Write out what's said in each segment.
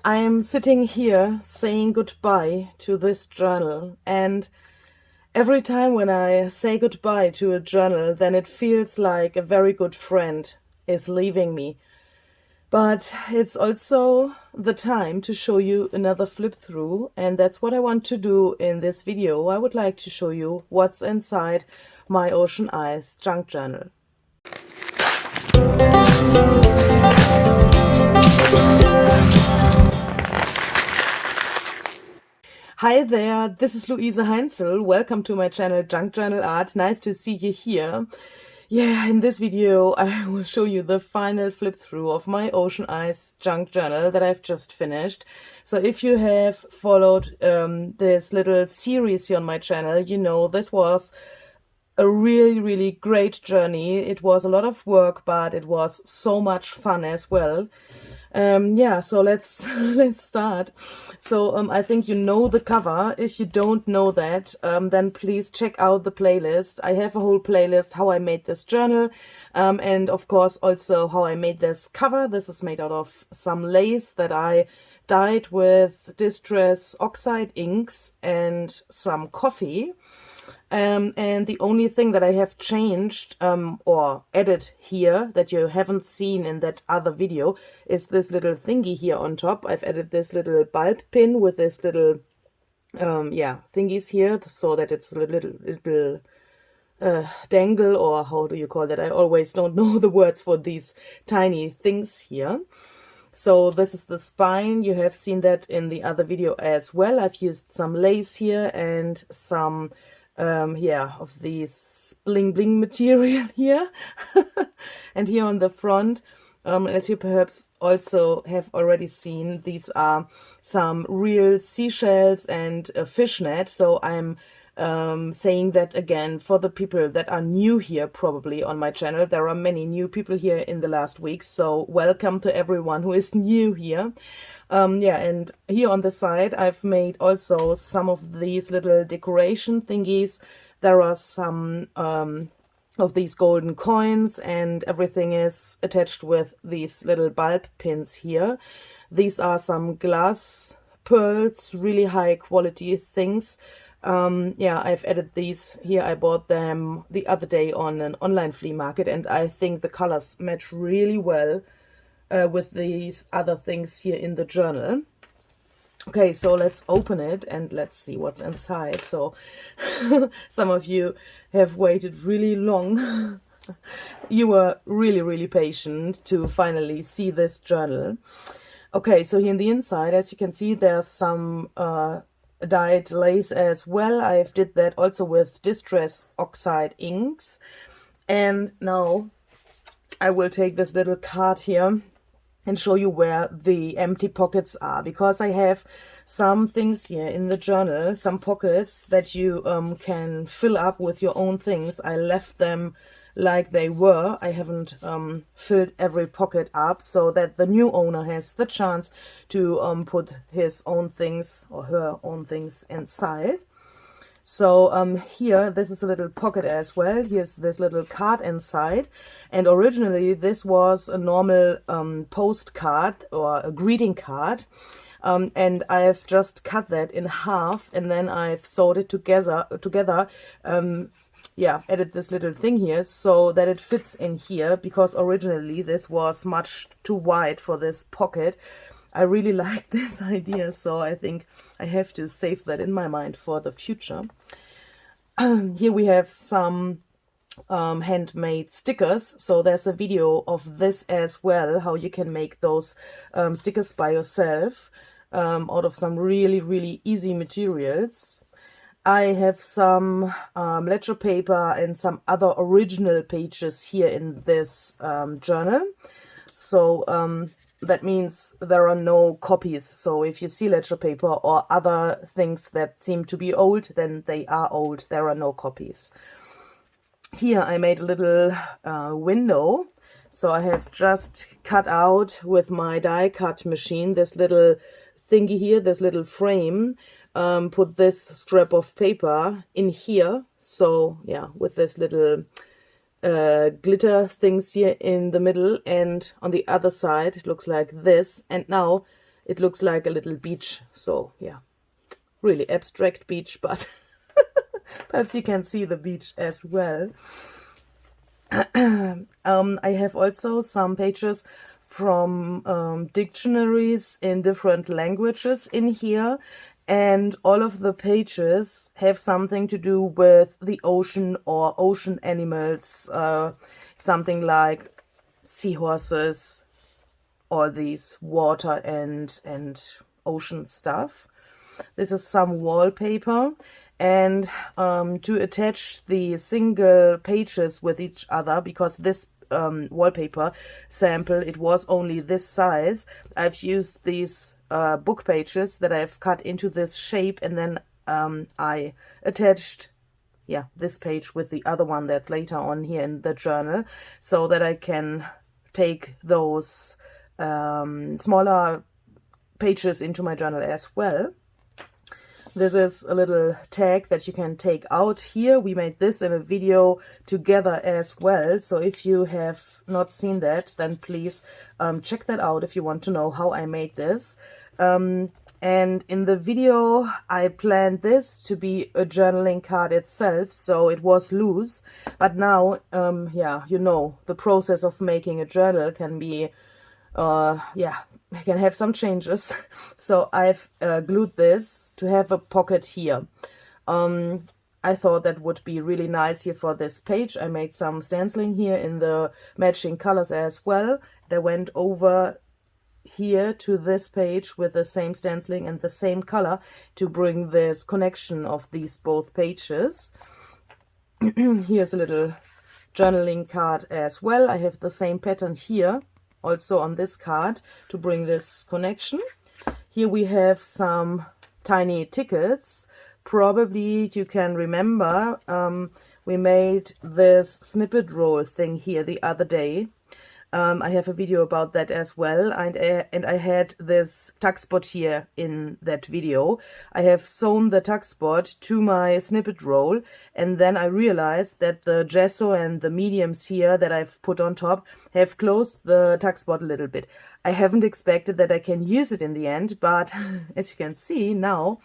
I'm sitting here saying goodbye to this journal, and every time when I say goodbye to a journal, then it feels like a very good friend is leaving me. But it's also the time to show you another flip through, and that's what I want to do in this video. I would like to show you what's inside my Ocean Eyes junk journal. Hi there, this is Luise Heinzel. Welcome to my channel Junk Journal Art. Nice to see you here. Yeah, in this video I will show you the final flip through of my Ocean Eyes junk journal that I've just finished. So if you have followed this little series here on my channel, you know this was a really great journey. It was a lot of work, but it was so much fun as well. Yeah, so let's start. So I think you know the cover. If you don't know that, then please check out the playlist. I have a whole playlist how I made this journal, and of course also how I made this cover. This is made out of some lace that I dyed with Distress Oxide inks and some coffee. And the only thing that I have changed or added here that you haven't seen in that other video is this little thingy here on top. I've added this little bulb pin with this little thingies here, so that it's a little dangle, or how do you call that? I always don't know the words for these tiny things here. So this is the spine. You have seen that in the other video as well. I've used some lace here and some of these bling material here. And here on the front, as you perhaps also have already seen, these are some real seashells and a fishnet. So I'm saying that again for the people that are new here probably on my channel. There are many new people here in the last week, so welcome to everyone who is new here. And here on the side I've made also some of these little decoration thingies. There are some of these golden coins, and everything is attached with these little bulb pins here. These are some glass pearls, really high quality things. I've added these here. I bought them the other day on an online flea market, and I think the colors match really well with these other things here in the journal. Okay, so let's open it and let's see what's inside. So some of you have waited really long. You were really patient to finally see this journal. Okay, so here in the inside, as you can see, there's some dyed lace as well. I did that also with Distress Oxide inks. And now I will take this little card here and show you where the empty pockets are, because I have some things here in the journal, some pockets that you can fill up with your own things. I left them like they were. I haven't filled every pocket up, so that the new owner has the chance to put his own things or her own things inside. So here, this is a little pocket as well. Here's this little card inside, and originally this was a normal postcard or a greeting card, and I've just cut that in half, and then I've sewed it together added this little thing here so that it fits in here, because originally this was much too wide for this pocket. I really like this idea, so I think I have to save that in my mind for the future. Here we have some handmade stickers. So there's a video of this as well, how you can make those stickers by yourself out of some really easy materials. I have some ledger paper and some other original pages here in this journal. So that means there are no copies. So if you see ledger paper or other things that seem to be old, then they are old. There are no copies. Here I made a little window. So I have just cut out with my die cut machine this little thingy here, this little frame. Put this scrap of paper in here. So yeah, with this little glitter things here in the middle, and on the other side it looks like this. And now it looks like a little beach. So yeah, really abstract beach, but perhaps you can see the beach as well. I have also some pages from dictionaries in different languages in here, and all of the pages have something to do with the ocean or ocean animals, something like seahorses, all these water and ocean stuff. This is some wallpaper, and to attach the single pages with each other, because this wallpaper sample, it was only this size, I've used these book pages that I've cut into this shape, and then I attached this page with the other one that's later on here in the journal, so that I can take those smaller pages into my journal as well. This is a little tag that you can take out here. We made this in a video together as well, so if you have not seen that, then please check that out if you want to know how I made this. And in the video I planned this to be a journaling card itself, so it was loose, but now you know, the process of making a journal can be can have some changes. So I've glued this to have a pocket here. I thought that would be really nice here for this page. I made some stenciling here in the matching colors as well. I went over here to this page with the same stenciling and the same color to bring this connection of these both pages. Here's a little journaling card as well. I have the same pattern here also on this card to bring this connection. Here we have some tiny tickets. Probably you can remember we made this snippet roll thing here the other day. I have a video about that as well, and I had this tuck spot here in that video. I have sewn the tuck spot to my snippet roll, and then I realized that the gesso and the mediums here that I've put on top have closed the tuck spot a little bit. I haven't expected that I can use it in the end, but as you can see now,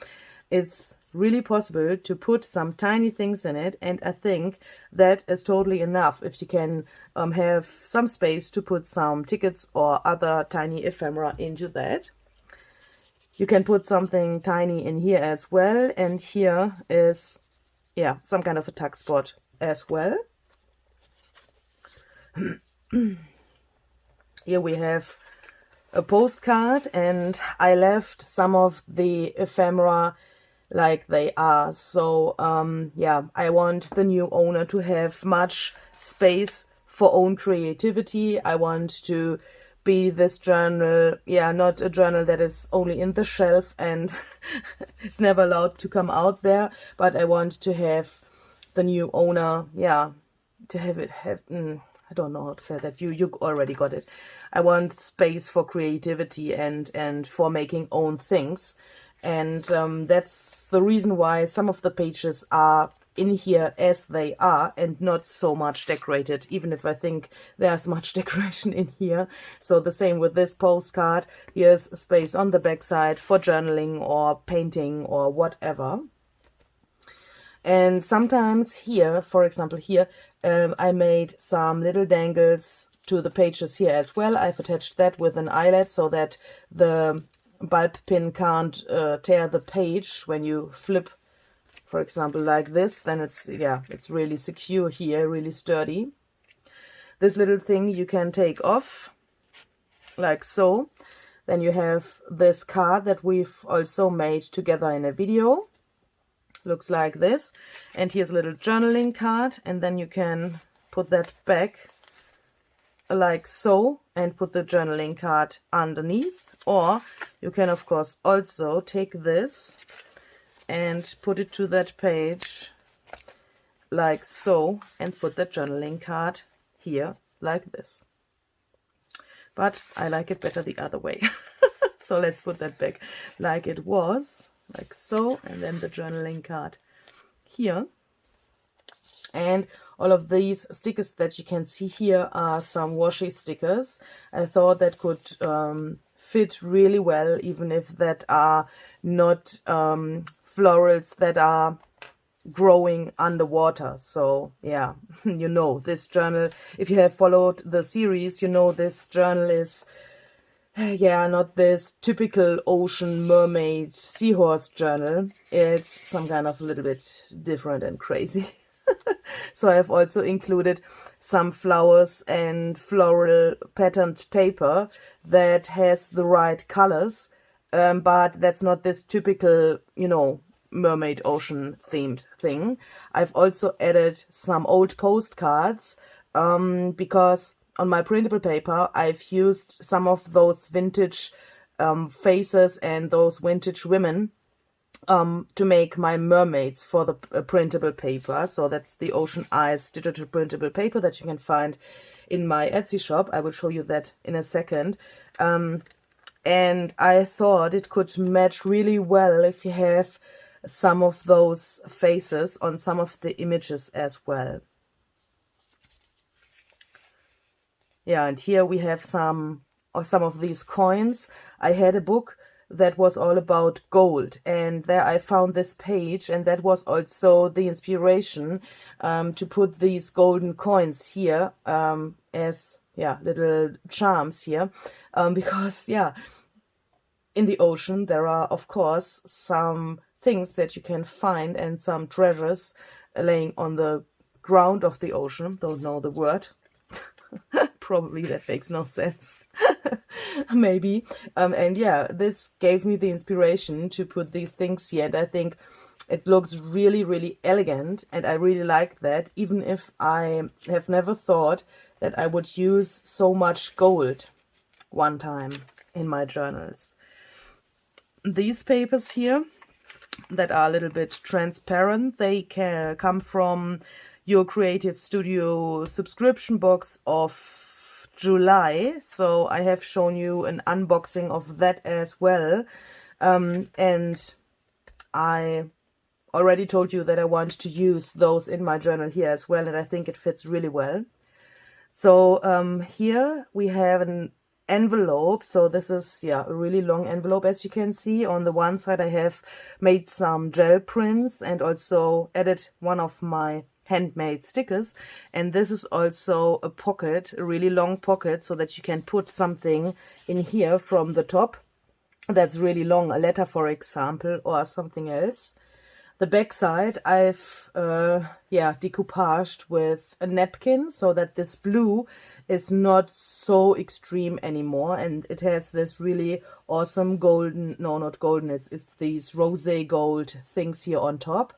it's really possible to put some tiny things in it, and I think that is totally enough if you can have some space to put some tickets or other tiny ephemera into that. You can put something tiny in here as well, and here is some kind of a tuck spot as well. Here we have a postcard, and I left some of the ephemera like they are. So I want the new owner to have much space for own creativity. I want to be this journal, not a journal that is only in the shelf and it's never allowed to come out there, but I want to have the new owner, to have it I don't know how to say that. You already got it. I want space for creativity and for making own things. And that's the reason why some of the pages are in here as they are and not so much decorated, even if I think there's much decoration in here. So the same with this postcard. Here's a space on the back side for journaling or painting or whatever. And sometimes here, for example here, I made some little dangles to the pages here as well. I've attached that with an eyelet so that the bulb pin can't tear the page when you flip, for example, like this. Then it's really secure here, really sturdy. This little thing you can take off like so. Then you have this card that we've also made together in a video. Looks like this, and here's a little journaling card, and then you can put that back like so and put the journaling card underneath. Or you can of course also take this and put it to that page like so and put the journaling card here like this. But I like it better the other way. So let's put that back like it was, like so, and then the journaling card here. And all of these stickers that you can see here are some washi stickers. I thought that could fit really well, even if that are not florals that are growing underwater. So yeah, you know, this journal, if you have followed the series, you know this journal is yeah, not this typical ocean mermaid seahorse journal. It's some kind of a little bit different and crazy. So I have also included some flowers and floral patterned paper that has the right colors, but that's not this typical, you know, mermaid ocean themed thing. I've also added some old postcards because on my printable paper I've used some of those vintage faces and those vintage women to make my mermaids for the printable paper. So that's the Ocean Eyes digital printable paper that you can find in my Etsy shop. I will show you that in a second. And I thought it could match really well if you have some of those faces on some of the images as well. Yeah, and here we have some of these coins. I had a book that was all about gold, and there I found this page, and that was also the inspiration to put these golden coins here as, yeah, little charms here, because, yeah, in the ocean there are, of course, some things that you can find and some treasures laying on the ground of the ocean. Don't know the word. Probably that makes no sense. Maybe. And yeah, this gave me the inspiration to put these things here, and I think it looks really, really elegant, and I really like that, even if I have never thought that I would use so much gold one time in my journals. These papers here that are a little bit transparent, they can come from your Creative Studio subscription box of July. So I have shown you an unboxing of that as well. And I already told you that I want to use those in my journal here as well, and I think it fits really well. So here we have an envelope. So this is, yeah, a really long envelope, as you can see. On the one side I have made some gel prints and also added one of my handmade stickers, and this is also a pocket, a really long pocket, so that you can put something in here from the top that's really long, a letter for example, or something else. The back side I've yeah, decoupaged with a napkin so that this blue is not so extreme anymore, and it has this really awesome golden, no, not golden, it's these rosé gold things here on top.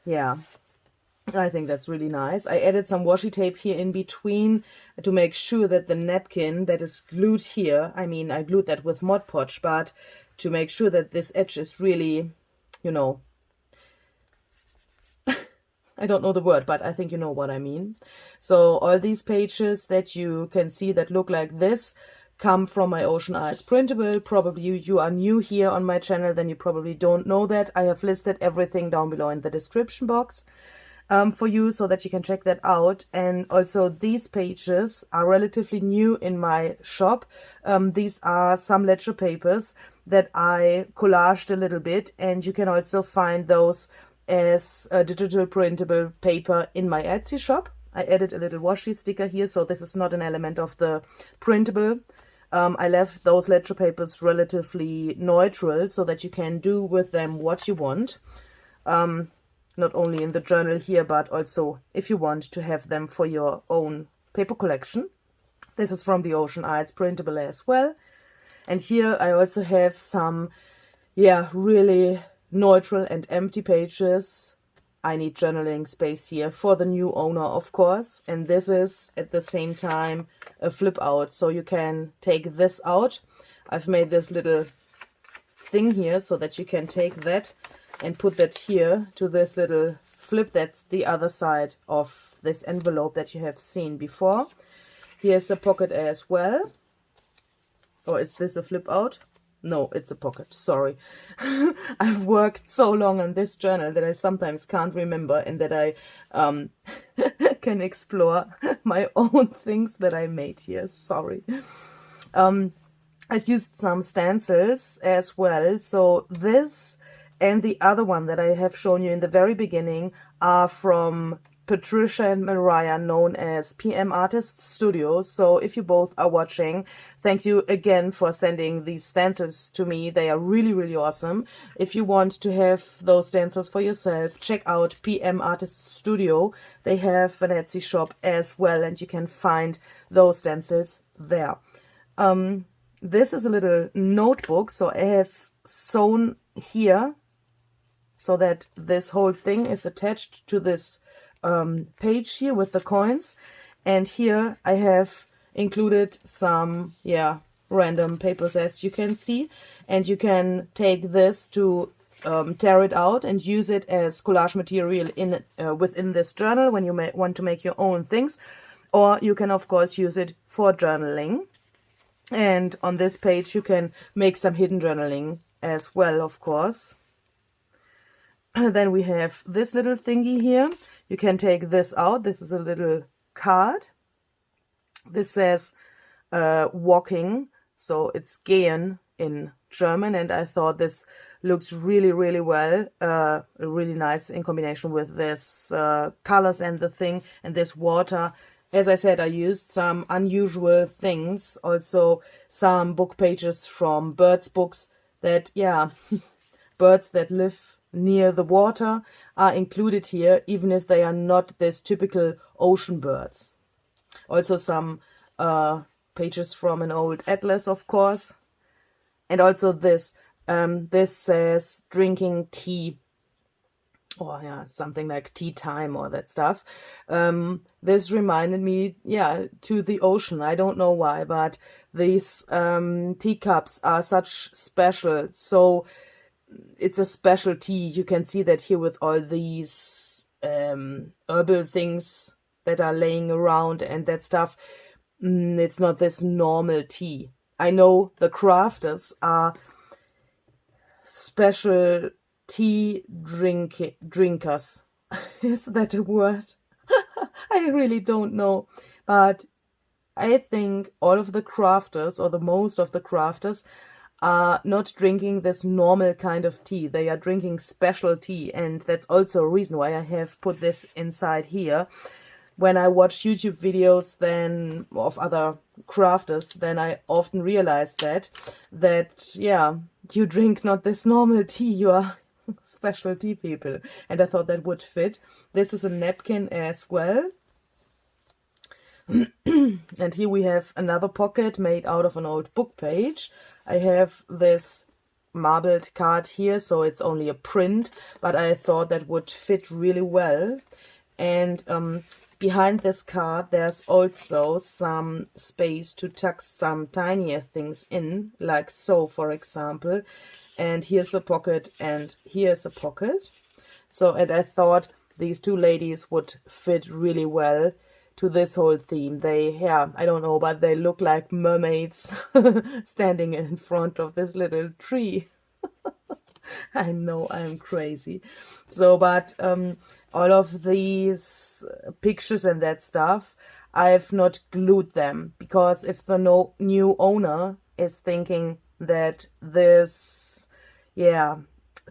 Yeah, I think that's really nice. I added some washi tape here in between to make sure that the napkin that is glued here, I mean, I glued that with Mod Podge, but to make sure that this edge is really, you know, I don't know the word, but I think you know what I mean. So all these pages that you can see that look like this come from my Ocean Eyes printable. Probably you are new here on my channel, then you probably don't know that. I have listed everything down below in the description box for you, so that you can check that out. And also these pages are relatively new in my shop. These are some ledger papers that I collaged a little bit, and you can also find those as a digital printable paper in my Etsy shop. I added a little washi sticker here, so this is not an element of the printable. I left those ledger papers relatively neutral so that you can do with them what you want. Not only in the journal here, but also if you want to have them for your own paper collection. This is from the Ocean Eyes printable as well. And here I also have some, yeah, really neutral and empty pages. I need journaling space here for the new owner, of course. And this is at the same time a flip out, so you can take this out. I've made this little thing here so that you can take that and put that here to this little flip. That's the other side of this envelope that you have seen before. Here's a pocket as well. Or is this a flip out? No, it's a pocket, sorry. I've worked so long on this journal that I sometimes can't remember, and that I can explore my own things that I made here, sorry. I've used some stencils as well. So this and the other one that I have shown you in the very beginning are from Patricia and Mariah, known as PM Artist Studios. So if you both are watching, thank you again for sending these stencils to me. They are really, really awesome. If you want to have those stencils for yourself, check out PM Artist Studio. They have an Etsy shop as well, and you can find those stencils there. This is a little notebook, so I have sewn here so that this whole thing is attached to this page here with the coins. And here I have included some random papers, as you can see, and you can take this to tear it out and use it as collage material in within this journal when you want to make your own things, or you can of course use it for journaling. And on this page you can make some hidden journaling as well, of course. And then we have this little thingy here. You can take this out. This is a little card. This says walking, so it's gehen in German, and I thought this looks really, really well, really nice in combination with this colors and the thing and this water. As I said, I used some unusual things, also some book pages from birds books that, birds that live near the water are included here, even if they are not this typical ocean birds. Also some pages from an old atlas, of course. And also this, this says drinking tea, or something like tea time or that stuff. This reminded me, to the ocean. I don't know why, but these teacups are such special. So it's a special tea. You can see that here with all these herbal things that are laying around and that stuff. It's not this normal tea. I know the crafters are special tea drinkers. Is that a word? I really don't know. But I think all of the crafters, or the most of the crafters, are not drinking this normal kind of tea. They are drinking special tea, and that's also a reason why I have put this inside here. When I watch YouTube videos then of other crafters, then I often realize that you drink not this normal tea, you are special tea people, and I thought that would fit. This is a napkin as well. And here we have another pocket made out of an old book page. I have this marbled card here, so it's only a print, but I thought that would fit really well. And behind this card there's also some space to tuck some tinier things in, like so, for example. And here's a pocket, and here's a pocket. So, and I thought these two ladies would fit really well to this whole theme. They, I don't know, but they look like mermaids standing in front of this little tree. I know I'm crazy. So, but all of these pictures and that stuff, I've not glued them, because if the new owner is thinking that this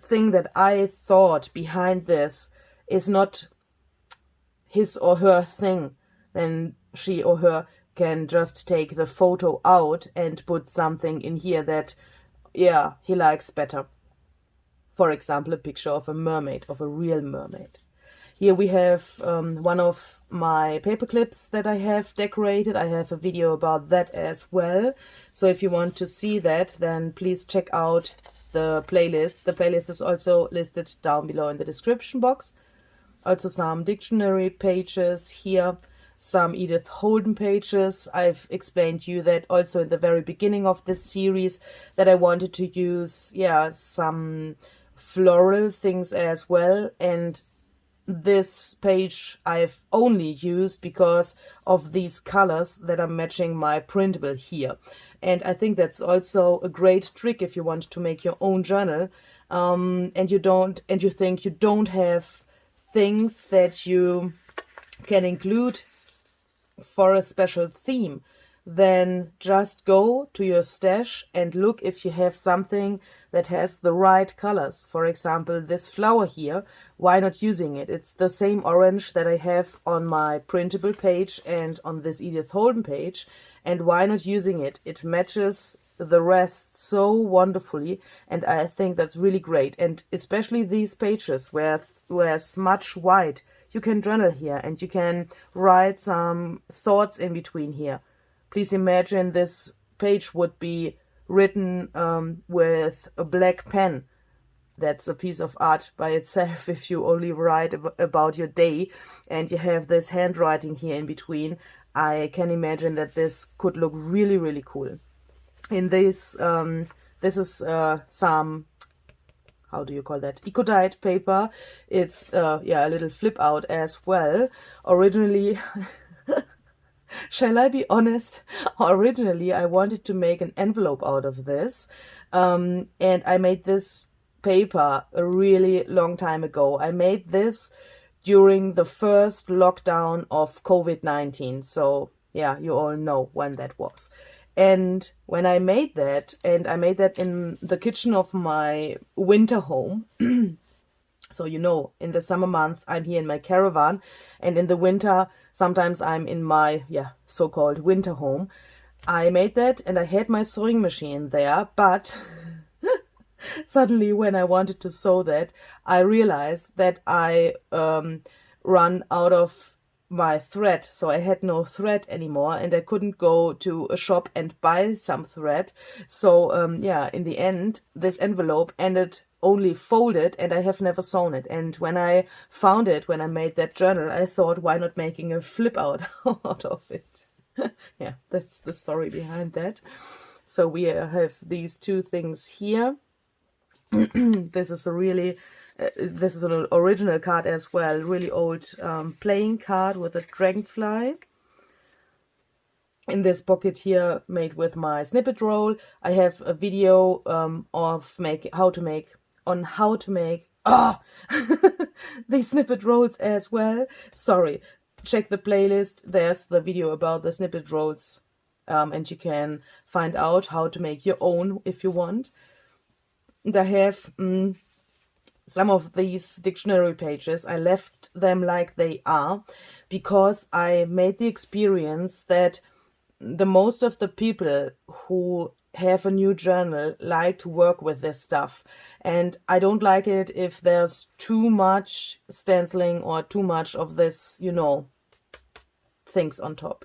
thing that I thought behind this is not his or her thing, then she or her can just take the photo out and put something in here that he likes better. For example, a picture of a mermaid, of a real mermaid. Here we have one of my paper clips that I have decorated. I have a video about that as well. So if you want to see that, then please check out the playlist. The playlist is also listed down below in the description box. Also some dictionary pages here, some Edith Holden pages. I've explained to you that also in the very beginning of this series, that I wanted to use some floral things as well, and this page I've only used because of these colors that are matching my printable here. And I think that's also a great trick if you want to make your own journal, and you think you don't have things that you can include for a special theme. then just go to your stash and look if you have something that has the right colors. For example, this flower here, why not using it? It's the same orange that I have on my printable page and on this Edith Holden page, and why not using it? It matches the rest so wonderfully, and I think that's really great. And especially these pages where there's much white, you can journal here and you can write some thoughts in between here. Please imagine this page would be written with a black pen. That's a piece of art by itself if you only write about your day and you have this handwriting here in between. I can imagine that this could look really, really cool. In this, this is some, how do you call that, eco-dyed paper. It's yeah, a little flip out as well. Originally, shall I be honest? Originally, I wanted to make an envelope out of this, and I made this paper a really long time ago. I made this during the first lockdown of COVID-19. So yeah, you all know when that was. And when I made that, and I made that in the kitchen of my winter home. So, you know, in the summer month, I'm here in my caravan, and in the winter, sometimes I'm in my, yeah, so-called winter home. I made that, and I had my sewing machine there, but suddenly when I wanted to sew that, I realized that I run out of my thread, so I had no thread anymore, and I couldn't go to a shop and buy some thread. So yeah, in the end, this envelope ended only folded, and I have never sewn it. And when I found it, when I made that journal, I thought, why not making a flip out out of it? Yeah, that's the story behind that. So we have these two things here. This is a really this is an original card as well, really old playing card with a dragonfly. In this pocket here, made with my snippet roll, I have a video of how to make these snippet rolls as well. Sorry, check the playlist. There's the video about the snippet rolls, and you can find out how to make your own if you want. And I have some of these dictionary pages. I left them like they are because I made the experience that the most of the people who have a new journal like to work with this stuff, and I don't like it if there's too much stenciling or too much of this, you know, things on top.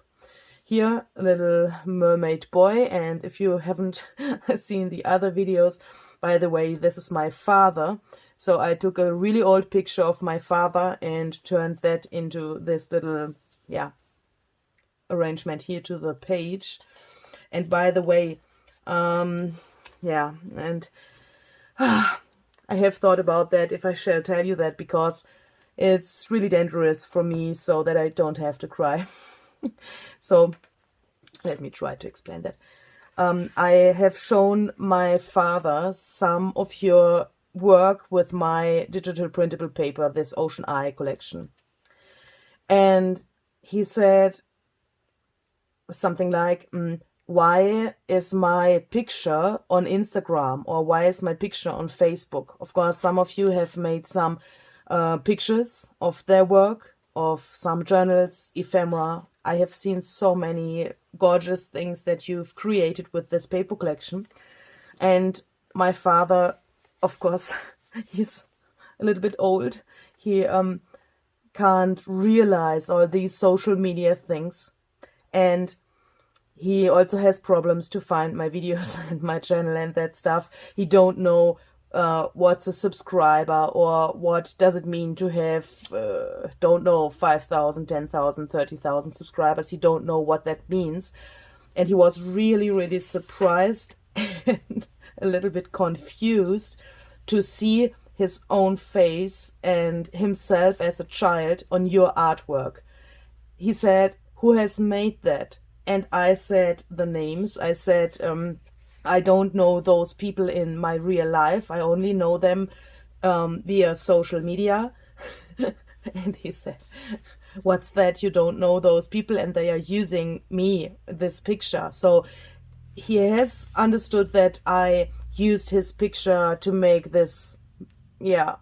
Here, a little mermaid boy, and if you haven't seen the other videos, by the way, this is my father. So I took a really old picture of my father and turned that into this little, yeah, arrangement here to the page. And by the way, yeah, and I have thought about that, if I shall tell you that, because it's really dangerous for me, so that I don't have to cry. So let me try to explain that. I have shown my father some of your work with my digital printable paper, this Ocean Eye collection. And he said something like, why is my picture on Instagram, or why is my picture on Facebook? Of course, some of you have made some pictures of their work, of some journals, ephemera. I have seen so many gorgeous things that you've created with this paper collection. And my father, of course, he's a little bit old. He can't realize all these social media things. And he also has problems to find my videos and my channel and that stuff. He don't know what's a subscriber, or what does it mean to have, don't know, 5,000, 10,000, 30,000 subscribers. He don't know what that means. And he was really, really surprised and a little bit confused to see his own face and himself as a child on your artwork. He said, who has made that? And I said the names. I said, I don't know those people in my real life. I only know them via social media. And he said, what's that? You don't know those people and they are using me, this picture. So he has understood that I used his picture to make this, yeah,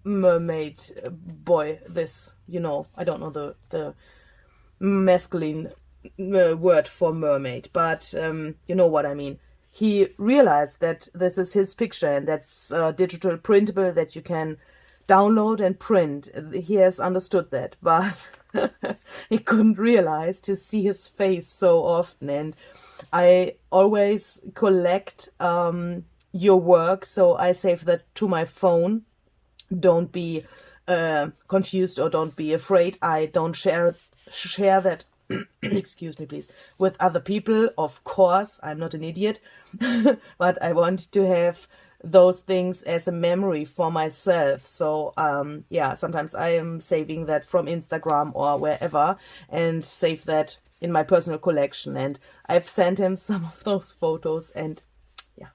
mermaid boy, this, you know, I don't know the masculine word for mermaid, but you know what I mean. He realized that this is his picture and that's digital printable, that you can download and print. He has understood that, but he couldn't realize to see his face so often. And I always collect your work, so I save that to my phone. Don't be confused or don't be afraid. I don't share that excuse me please, with other people. Of course, I'm not an idiot, but I want to have those things as a memory for myself. So yeah, sometimes I am saving that from Instagram or wherever and save that in my personal collection. And I've sent him some of those photos, and yeah,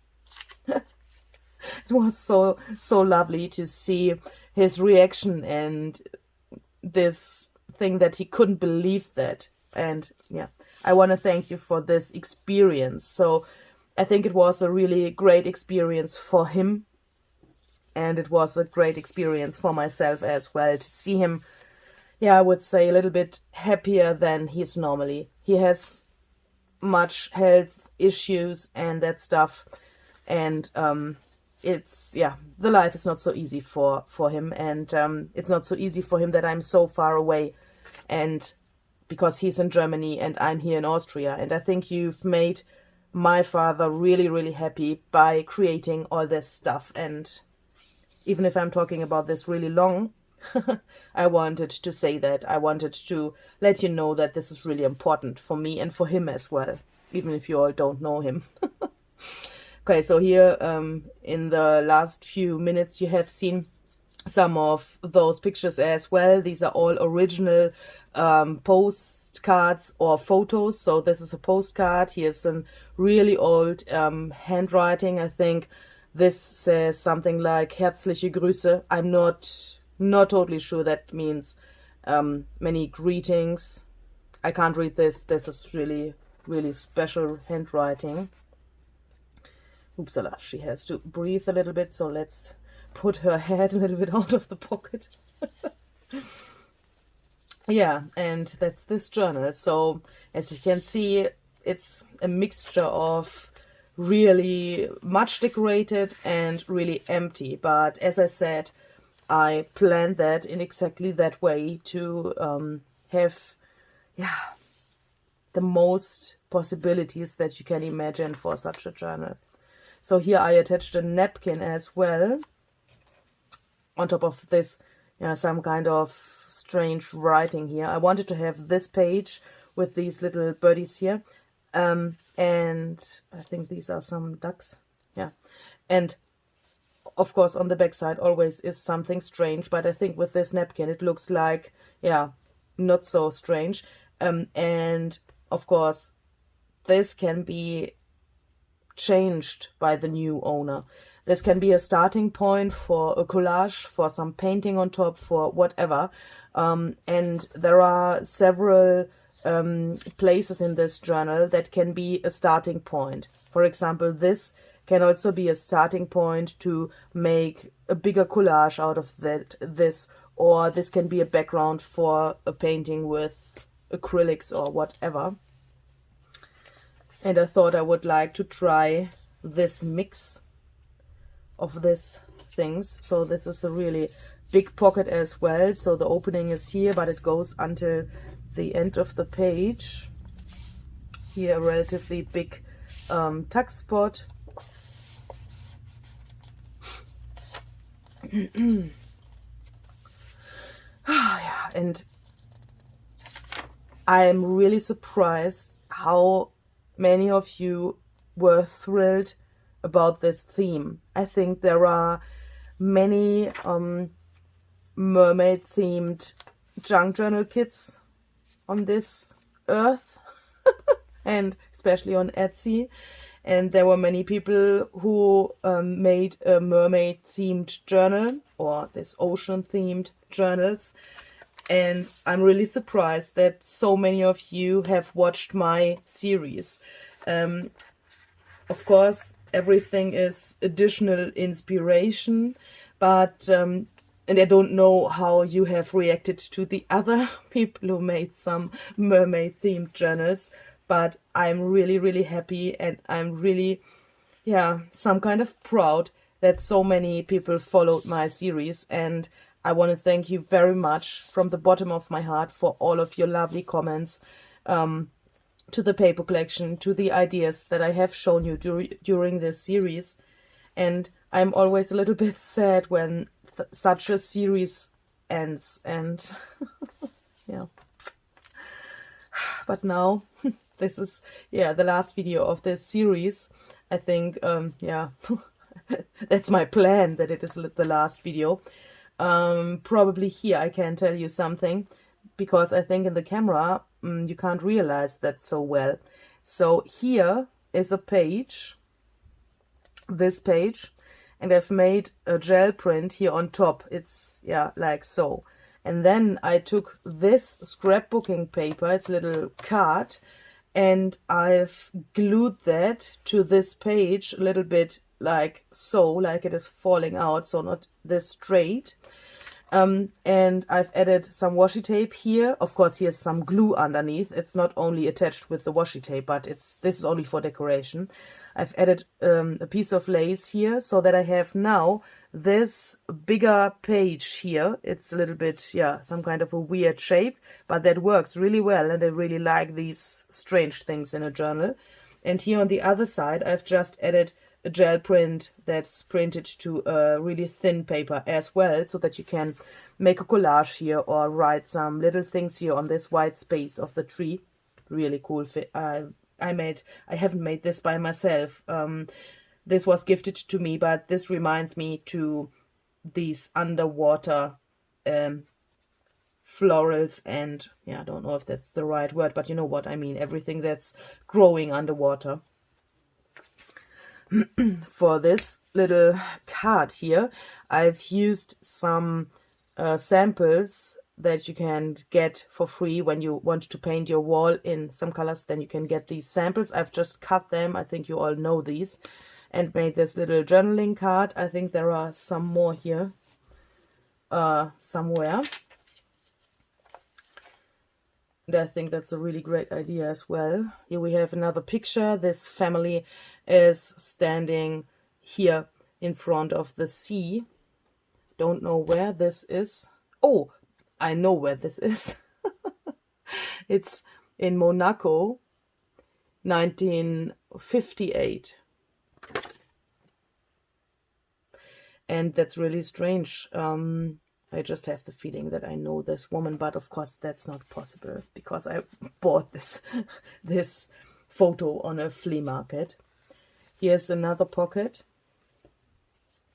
it was so lovely to see his reaction and this thing that he couldn't believe that. And yeah, I want to thank you for this experience. So I think it was a really great experience for him, and it was a great experience for myself as well to see him, yeah, I would say a little bit happier than he's normally. He has much health issues and that stuff, and it's, yeah, the life is not so easy for him, and it's not so easy for him that I'm so far away, and because he's in Germany and I'm here in Austria. And I think you've made my father really happy by creating all this stuff. And even if I'm talking about this really long, I wanted to say that. I wanted to let you know that this is really important for me and for him as well, even if you all don't know him. Okay, so here in the last few minutes you have seen some of those pictures as well. These are all original postcards or photos. So this is a postcard. Here's a really old handwriting. I think this says something like herzliche Grüße. I'm not totally sure that means many greetings. I can't read this. This is really special handwriting. Oopsala, she has to breathe a little bit, so let's put her head a little bit out of the pocket. Yeah, and that's this journal. So as you can see, it's a mixture of really much decorated and really empty. But as I said, I planned that in exactly that way to have, yeah, the most possibilities that you can imagine for such a journal. So here I attached a napkin as well on top of this, you know, some kind of strange writing here. I wanted to have this page with these little birdies here, and I think these are some ducks, yeah, and of course on the back side always is something strange, but I think with this napkin it looks like, yeah, not so strange. And of course this can be changed by the new owner. This can be a starting point for a collage, for some painting on top, for whatever. And there are several places in this journal that can be a starting point. For example, this can also be a starting point to make a bigger collage out of this, or this can be a background for a painting with acrylics or whatever. And I thought I would like to try this mix of these things. So this is a really big pocket as well. So the opening is here, but it goes until the end of the page. Here a relatively big tuck spot. Yeah, and I'm really surprised how many of you were thrilled about this theme. I think there are many mermaid themed junk journal kits on this earth and especially on Etsy, and there were many people who made a mermaid themed journal or this ocean themed journals, And I'm really surprised that so many of you have watched my series. Of course, everything is additional inspiration, but and I don't know how you have reacted to the other people who made some mermaid themed journals, but I'm really, really happy, and I'm really, yeah, some kind of proud that so many people followed my series. And I want to thank you very much from the bottom of my heart for all of your lovely comments, to the paper collection, to the ideas that I have shown you during this series. And I'm always a little bit sad when such a series ends, and yeah. But now this is, yeah, the last video of this series. I think, yeah, that's my plan, that it is the last video. Probably here I can tell you something, because I think in the camera you can't realize that so well. So here is a page, this page, and I've made a gel print here on top. It's, yeah, like so. And then I took this scrapbooking paper, it's a little card, and I've glued that to this page a little bit like so, like it is falling out, so not this straight. And I've added some washi tape here. Of course, here's some glue underneath. It's not only attached with the washi tape, but this is only for decoration. I've added a piece of lace here, so that I have now this bigger page here. It's a little bit, yeah, some kind of a weird shape, but that works really well, and I really like these strange things in a journal. And here on the other side, I've just added a gel print that's printed to a really thin paper as well, so that you can make a collage here or write some little things here on this white space of the tree. Really cool. I haven't made this by myself. This was gifted to me, but this reminds me to these underwater florals, and yeah, I don't know if that's the right word, but you know what I mean, everything that's growing underwater. For this little card here, I've used some samples that you can get for free when you want to paint your wall in some colors. Then you can get these samples. I've just cut them, I think you all know these, and made this little journaling card. I think there are some more here somewhere, and I think that's a really great idea as well. Here we have another picture. This family is standing here in front of the sea. Don't know where this is. Oh, I know where this is. It's in Monaco, 1958. And that's really strange. I just have the feeling that I know this woman, but of course that's not possible, because I bought this photo on a flea market. Here's another pocket,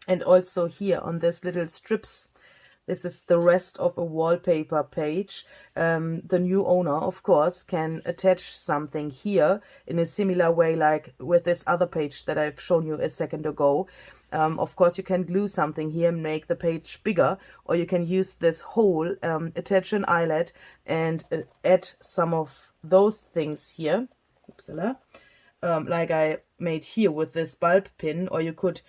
and also here on this little strips, this is the rest of a wallpaper page. The new owner, of course, can attach something here in a similar way like with this other page that I've shown you a second ago. Of course, you can glue something here and make the page bigger, or you can use this hole, attach an eyelet, and add some of those things here. Oopsala. Like I made here with this bulb pin, or you could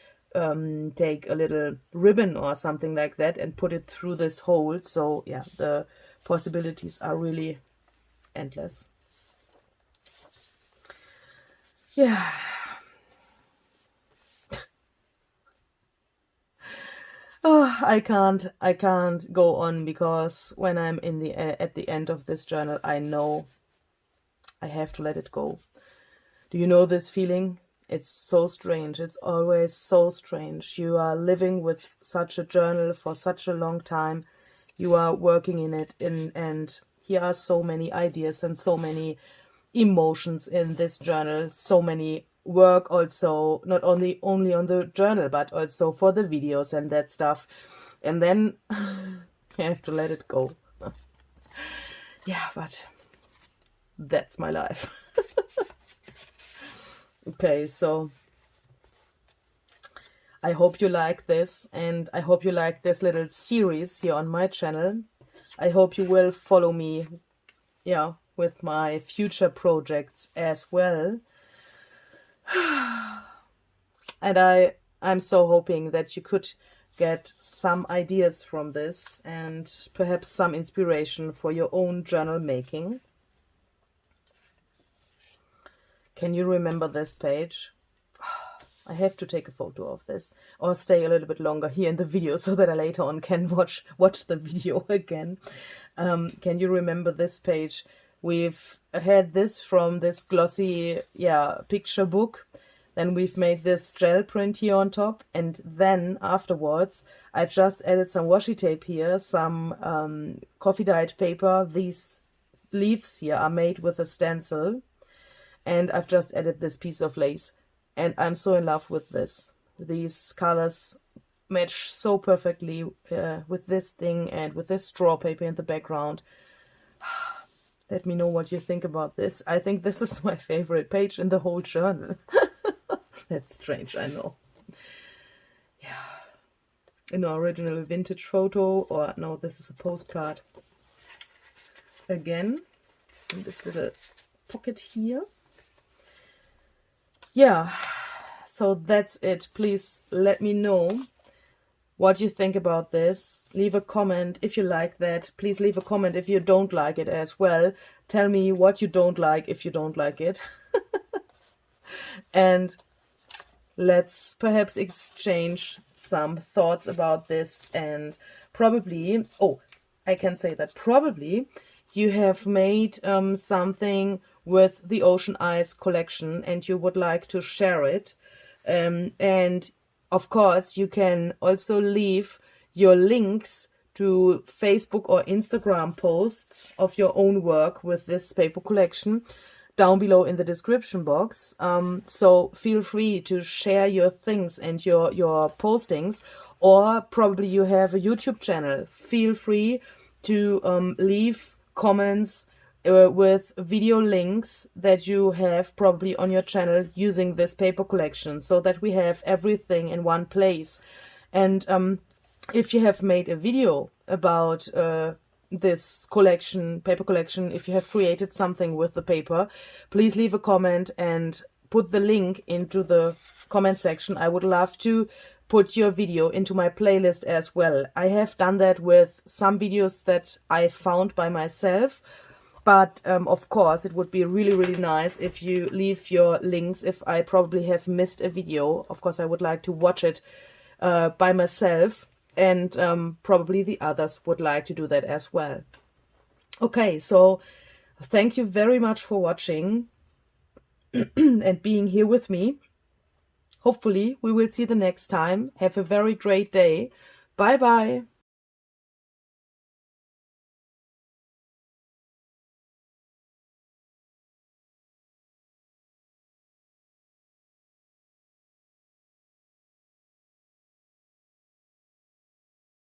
take a little ribbon or something like that and put it through this hole. So yeah, the possibilities are really endless. Yeah. Oh, I can't go on, because when I'm at the end of this journal, I know I have to let it go. Do you know this feeling? It's so strange. It's always so strange. You are living with such a journal for such a long time. You are working in it, and here are so many ideas and so many emotions in this journal. So many work also, not only on the journal, but also for the videos and that stuff. And then you have to let it go. Yeah, but that's my life. Okay, so I hope you like this, and I hope you like this little series here on my channel. I hope you will follow me, yeah, with my future projects as well. And I'm so hoping that you could get some ideas from this and perhaps some inspiration for your own journal making. Can you remember this page? I have to take a photo of this or stay a little bit longer here in the video so that I later on can watch the video again. Can you remember this page? We've had this from this glossy, yeah, picture book. Then we've made this gel print here on top, and then afterwards I've just added some washi tape here, some coffee dyed paper. These leaves here are made with a stencil, and I've just added this piece of lace, and I'm so in love with this. These colors match so perfectly with this thing and with this straw paper in the background. Let me know what you think about this. I think this is my favorite page in the whole journal. That's strange, I know. Yeah. An original vintage photo, or no, this is a postcard. Again, in this little pocket here. Yeah, so that's it. Please let me know what you think about this. Leave a comment if you like that. Please leave a comment if you don't like it as well. Tell me what you don't like if you don't like it. And let's perhaps exchange some thoughts about this, and probably, oh, I can say that probably you have made something with the Ocean Eyes collection and you would like to share it. And of course, you can also leave your links to Facebook or Instagram posts of your own work with this paper collection down below in the description box. So feel free to share your things and your postings, or probably you have a YouTube channel. Feel free to leave comments with video links that you have probably on your channel using this paper collection, so that we have everything in one place. And if you have made a video about this collection, paper collection, if you have created something with the paper, please leave a comment and put the link into the comment section. I would love to put your video into my playlist as well. I have done that with some videos that I found by myself, but of course it would be really, really nice if you leave your links. If I probably have missed a video, of course I would like to watch it by myself, and probably the others would like to do that as well. Okay, so thank you very much for watching and being here with me. Hopefully we will see the next time. Have a very great day. Bye bye.